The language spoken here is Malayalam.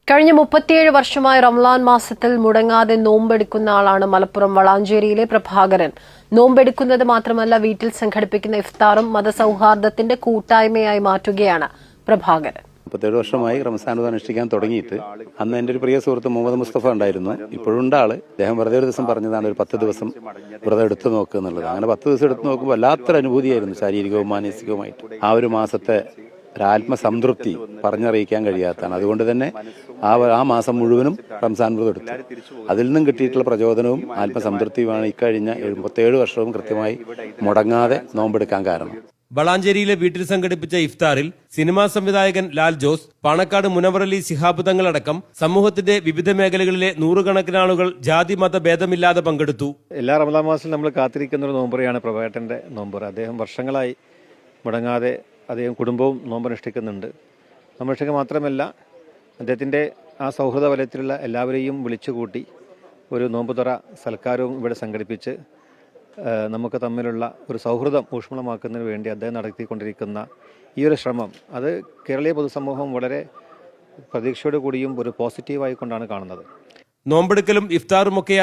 കഴിഞ്ഞ 37 വർഷമായി റമളാൻ മാസത്തിൽ മുടങ്ങാതെ നോമ്പെടുക്കുന്ന ആളാണ് മലപ്പുറം വളാഞ്ചേരിയിലെ പ്രഭാകരൻ. നോമ്പെടുക്കുന്നത് മാത്രമല്ല, വീട്ടിൽ സംഘടിപ്പിക്കുന്ന ഇഫ്താറും മതസൗഹാർദ്ദത്തിന്റെ കൂട്ടായ്മയായി മാറ്റുകയാണ് പ്രഭാകരൻ. 37 വർഷമായി റംസാൻ അനുഷ്ഠിക്കാൻ തുടങ്ങിയിട്ട് അന്ന് എൻ്റെ ഒരു പ്രിയ സുഹൃത്ത് മുഹമ്മദ് മുസ്തഫ ഉണ്ടായിരുന്നു. ഇപ്പോഴുണ്ട് ആള്. അദ്ദേഹം വെറുതെ ഒരു ദിവസം പറഞ്ഞതാണ് ഒരു 10 ദിവസം വ്രതം എടുത്തു നോക്കുക എന്നുള്ളത്. അങ്ങനെ 10 ദിവസം എടുത്തു നോക്കുമ്പോൾ വല്ലാത്തൊരു അനുഭൂതിയായിരുന്നു, ശാരീരികവും മാനസികവുമായിട്ട്. ആ ഒരു മാസത്തെ ഒരാത്മസംതൃപ്തി പറഞ്ഞറിയിക്കാൻ കഴിയാത്തതാണ്. അതുകൊണ്ട് തന്നെ ആ മാസം മുഴുവനും റംസാൻ വ്രതം എടുത്തു. അതിൽ നിന്നും കിട്ടിയിട്ടുള്ള പ്രചോദനവും ആത്മസംതൃപ്തിയുമാണ് ഇക്കഴിഞ്ഞ 77 വർഷവും കൃത്യമായി മുടങ്ങാതെ നോമ്പെടുക്കാൻ കാരണം. വളാഞ്ചേരിയിലെ വീട്ടിൽ സംഘടിപ്പിച്ച ഇഫ്താറിൽ സിനിമാ സംവിധായകൻ ലാൽ ജോസ്, പാണക്കാട് മുനവറലി ശിഹാബ് തങ്ങളടക്കം സമൂഹത്തിന്റെ വിവിധ മേഖലകളിലെ നൂറുകണക്കിന് ആളുകൾ ജാതി മത ഭേദമില്ലാതെ പങ്കെടുത്തു. എല്ലാ റമദാൻ മാസത്തിലും നമ്മൾ കാത്തിരിക്കുന്ന ഒരു നോമ്പുറയാണ് പ്രഭാകരന്റെ നോമ്പുറ. അദ്ദേഹം വർഷങ്ങളായി മുടങ്ങാതെ അദ്ദേഹം കുടുംബവും നോമ്പനുഷ്ഠിക്കുന്നുണ്ട്. നോമ്പനുഷ്ഠിക്കുക മാത്രമല്ല, അദ്ദേഹത്തിൻ്റെ ആ സൗഹൃദ വലയത്തിലുള്ള എല്ലാവരെയും വിളിച്ചുകൂട്ടി ഒരു നോമ്പുതുറ സൽക്കാരവും ഇവിടെ സംഘടിപ്പിച്ച് നമുക്ക് തമ്മിലുള്ള ഒരു സൗഹൃദം ഊഷ്മളമാക്കുന്നതിന് വേണ്ടി അദ്ദേഹം നടത്തിക്കൊണ്ടിരിക്കുന്ന ഈ ഒരു ശ്രമം, അത് കേരളീയ പൊതുസമൂഹം വളരെ പ്രതീക്ഷയോടു കൂടിയും ഒരു പോസിറ്റീവായി കൊണ്ടാണ് കാണുന്നത്. നോമ്പെടുക്കലും ഇഫ്താറുമൊക്കെയായി